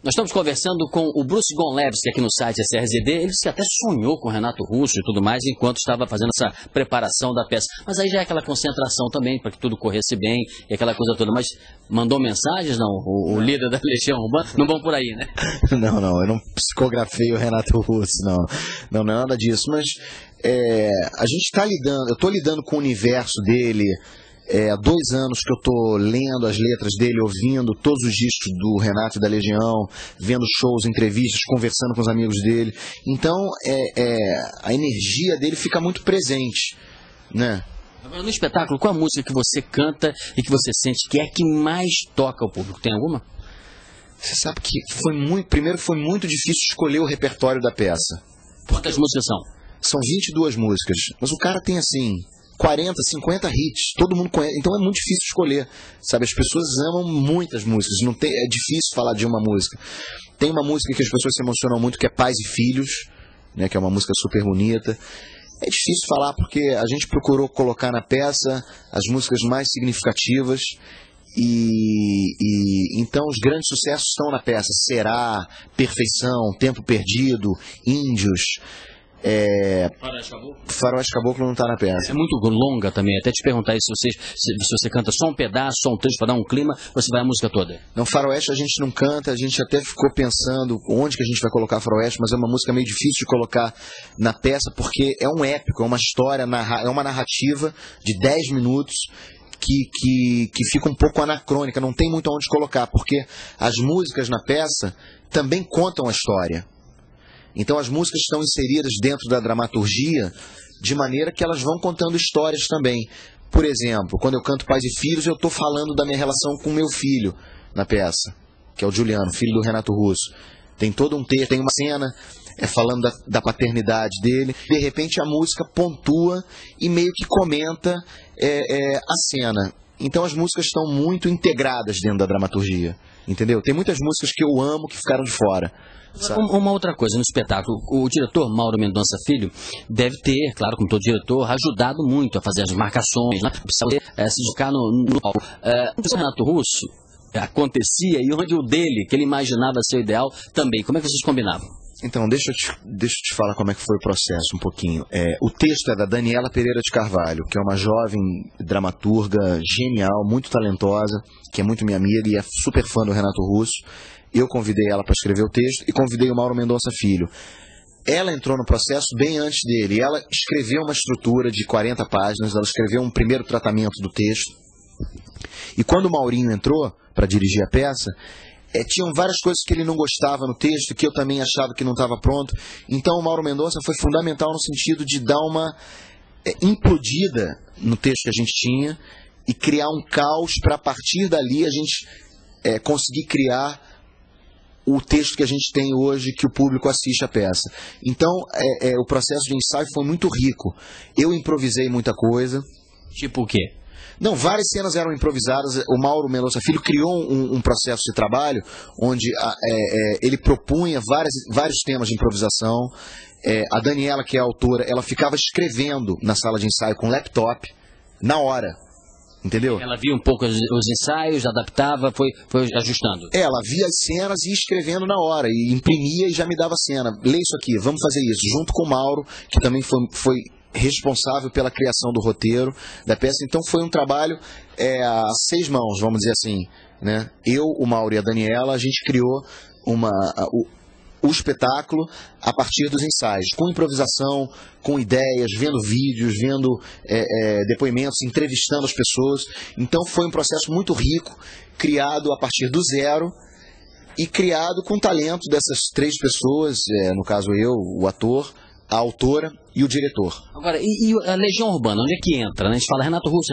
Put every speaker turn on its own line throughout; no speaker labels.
Nós estamos conversando com o Bruce Gonlewski aqui no site SRZD. Ele disse que até sonhou com o Renato Russo e tudo mais enquanto estava fazendo essa preparação da peça. Mas aí já é aquela concentração também, para que tudo corresse bem e aquela coisa toda. Mas mandou mensagens, não? O líder da Legião Urbana? Não vão por aí, né?
Não, eu não psicografei o Renato Russo, não é nada disso. Mas a gente está lidando, eu estou lidando com o universo dele. Há 2 anos que eu estou lendo as letras dele, ouvindo todos os discos do Renato e da Legião, vendo shows, entrevistas, conversando com os amigos dele. Então, a energia dele fica muito presente, né?
Agora, no espetáculo, qual a música que você canta e que você sente que é que mais toca o público? Tem alguma?
Você sabe que primeiro foi muito difícil escolher o repertório da peça.
Quantas músicas são?
São 22 músicas, mas o cara tem assim 40, 50 hits, todo mundo conhece, então é muito difícil escolher, sabe? As pessoas amam muitas músicas, é difícil falar de uma música. Tem uma música que as pessoas se emocionam muito, que é Pais e Filhos, né? Que é uma música super bonita. É difícil falar porque a gente procurou colocar na peça as músicas mais significativas e então os grandes sucessos estão na peça. Será, Perfeição, Tempo Perdido, Índios. Faroeste Caboclo não está na peça.
É muito longa também, até te perguntar aí se você canta só um pedaço, só um trecho para dar um clima, ou se vai a música toda?
Não, Faroeste a gente não canta, a gente até ficou pensando onde que a gente vai colocar Faroeste, mas é uma música meio difícil de colocar na peça, porque é um épico, é uma história, é uma narrativa de 10 minutos, que fica um pouco anacrônica, não tem muito onde colocar, porque as músicas na peça também contam a história. Então as músicas estão inseridas dentro da dramaturgia de maneira que elas vão contando histórias também. Por exemplo, quando eu canto Pais e Filhos, eu estou falando da minha relação com meu filho na peça, que é o Juliano, filho do Renato Russo. Tem todo um texto, tem uma cena falando da paternidade dele. De repente a música pontua e meio que comenta a cena. Então as músicas estão muito integradas dentro da dramaturgia, entendeu? Tem muitas músicas que eu amo que ficaram de fora.
Uma outra coisa, no espetáculo, o diretor Mauro Mendonça Filho deve ter, claro, como todo diretor, ajudado muito a fazer as marcações, né? Se dedicar no palco. Onde o Renato Russo acontecia e onde o dele, que ele imaginava ser o ideal, também. Como é que vocês combinavam?
Então, deixa eu te falar como é que foi o processo um pouquinho. O texto é da Daniela Pereira de Carvalho, que é uma jovem dramaturga genial, muito talentosa, que é muito minha amiga e é super fã do Renato Russo. Eu convidei ela para escrever o texto e convidei o Mauro Mendonça Filho. Ela entrou no processo bem antes dele. Ela escreveu uma estrutura de 40 páginas, ela escreveu um primeiro tratamento do texto. E quando o Maurinho entrou para dirigir a peça, tinham várias coisas que ele não gostava no texto, que eu também achava que não estava pronto. Então o Mauro Mendonça foi fundamental no sentido de dar uma implodida no texto que a gente tinha e criar um caos para, a partir dali, a gente conseguir criar o texto que a gente tem hoje, que o público assiste a peça. Então, o processo de ensaio foi muito rico. Eu improvisei muita coisa.
Tipo o quê?
Não, várias cenas eram improvisadas. O Mauro Mendonça Filho criou um processo de trabalho onde ele propunha vários temas de improvisação. A Daniela, que é a autora, ela ficava escrevendo na sala de ensaio com laptop, na hora. Entendeu?
Ela via um pouco os ensaios, adaptava, foi ajustando.
Ela via as cenas e ia escrevendo na hora, e imprimia e já me dava a cena. Lê isso aqui, vamos fazer isso. Junto com o Mauro, que também foi responsável pela criação do roteiro da peça. Então foi um trabalho a 6 mãos, vamos dizer assim, né? Eu, o Mauro e a Daniela, a gente criou o espetáculo a partir dos ensaios, com improvisação, com ideias, vendo vídeos, vendo depoimentos, entrevistando as pessoas. Então foi um processo muito rico, criado a partir do zero e criado com o talento dessas 3 pessoas, no caso eu, o ator, a autora e o diretor.
Agora, e a Legião Urbana, onde é que entra? Né? A gente fala Renato Russo,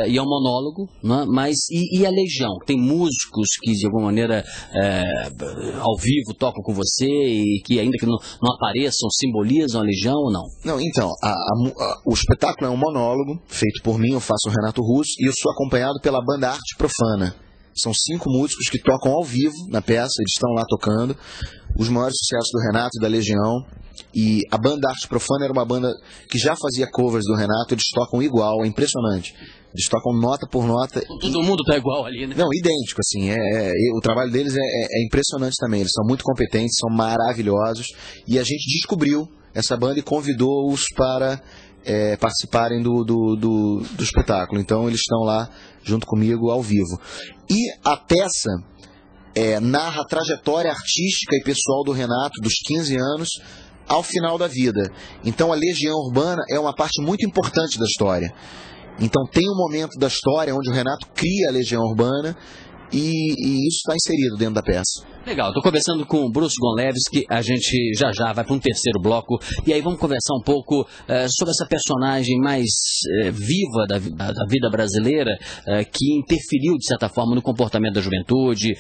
e é um monólogo, né? Mas e a Legião? Tem músicos que de alguma maneira ao vivo tocam com você e que ainda que não apareçam, simbolizam a Legião ou não?
Não, então, o espetáculo é um monólogo feito por mim, eu faço o Renato Russo e eu sou acompanhado pela banda Arte Profana. São 5 músicos que tocam ao vivo na peça, eles estão lá tocando os maiores sucessos do Renato e da Legião. E a banda Arte Profana era uma banda que já fazia covers do Renato, eles tocam igual, é impressionante. Eles tocam nota por nota.
Todo mundo tá igual ali, né?
Não, idêntico, assim. O trabalho deles é impressionante também. Eles são muito competentes, são maravilhosos. E a gente descobriu essa banda e convidou-os para participarem do espetáculo. Então eles estão lá junto comigo ao vivo. E a peça narra a trajetória artística e pessoal do Renato, dos 15 anos, ao final da vida. Então a Legião Urbana é uma parte muito importante da história. Então tem um momento da história onde o Renato cria a Legião Urbana e isso está inserido dentro da peça.
Legal, estou conversando com o Bruce Gonlewski, a gente já vai para um terceiro bloco, e aí vamos conversar um pouco sobre essa personagem mais viva da vida brasileira, que interferiu de certa forma no comportamento da juventude,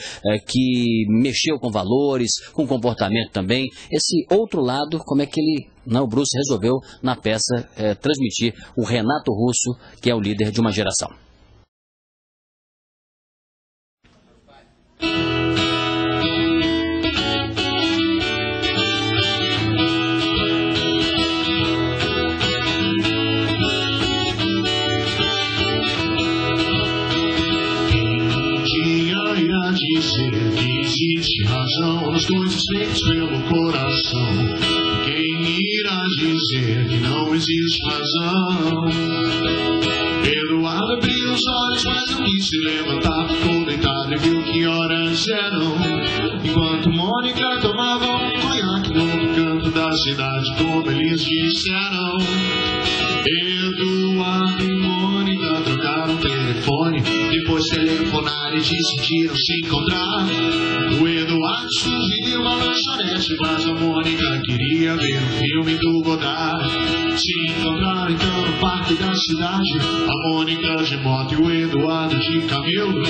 que mexeu com valores, com comportamento também. Esse outro lado, como é que o Bruce resolveu na peça transmitir o Renato Russo, que é o líder de uma geração.
Dizer que existe razão nas coisas feitas pelo coração. Quem irá dizer que não existe razão? Eduardo abriu os olhos, mas não quis se levantar. Ficou deitado e viu que horas eram. Enquanto Mônica tomava um conhaque no canto da cidade, como eles disseram. Eduardo e Mônica trocaram o telefone, depois telefonaram e decidiram se encontrar. O Eduardo sugeriu uma lanchonete, mas a Mônica queria ver o filme do Godard. Se encontraram então no parque da cidade, a Mônica de moto e o Eduardo de camelo.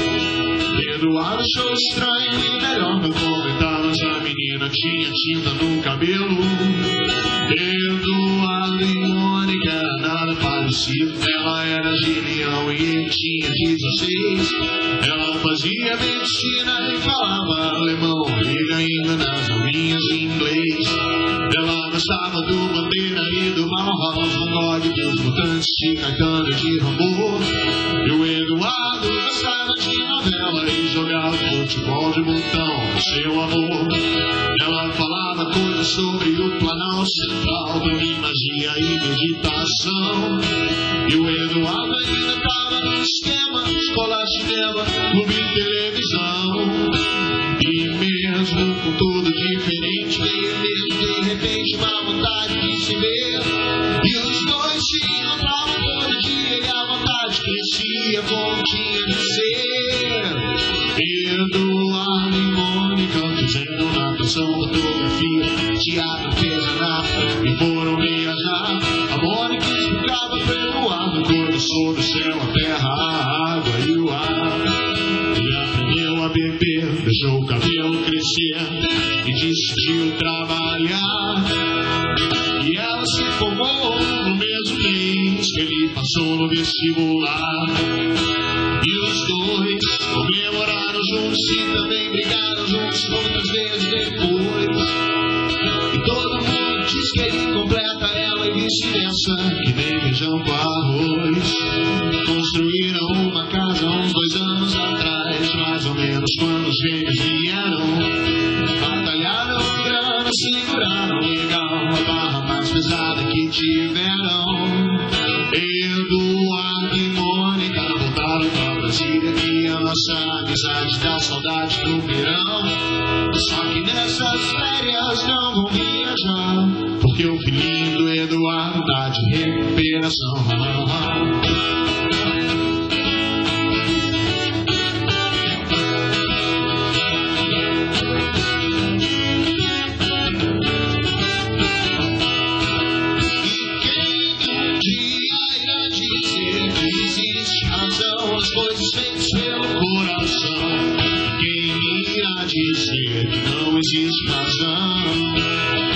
Eduardo achou estranho e melhor não comentar, mas a menina tinha tinta no cabelo. Eduardo e Mônica era nada parecido. Ela era de Leão e ele tinha 16. Ela fazia medicina e falava alemão, ele ainda nas aulinhas de inglês. Ela gostava do Bandeira e do Bauhaus, do Dog, dos Mutantes, de Caetano e de Rambo. E o Eduardo gostava de novela e jogava futebol de montão, seu amor. Ela falava coisas sobre o Planalto Central, também magia e meditação. E o Eduardo ainda estava no esquema, escola, cinema, clube e televisão. E mesmo com tudo diferente, veio mesmo de repente uma vontade de se ver. E os dois se encontravam todo dia e a vontade crescia como tinha de ser. Eduardo e Mônica fizeram natação, fotografia, teatro, artesanato e foram viajar. A Mônica explicava para o Eduardo coisas sobre o céu, a terra, a água e o ar. Ele aprendeu a beber, deixou o cabelo crescer e decidiu trabalhar. E ela se formou no mesmo mês que ele passou no vestibular. E os dois comemoraram juntos e também brigaram juntos muitas vezes depois. E todo mundo diz que ele completa ela e vice-versa, que nem feijão com arroz. Construíram uma casa uns 2 anos atrás, mais ou menos quando os gêmeos vieram. Batalharam grana, seguraram legal a barra mais pesada que tiveram. Eduardo e Mônica voltaram pra Brasília, que a nossa amizade dá saudade do verão. Só que nessas férias não vão viajar, porque o filhinho do Eduardo tá de recuperação. As coisas feitas pelo coração. Quem irá dizer que não existe razão?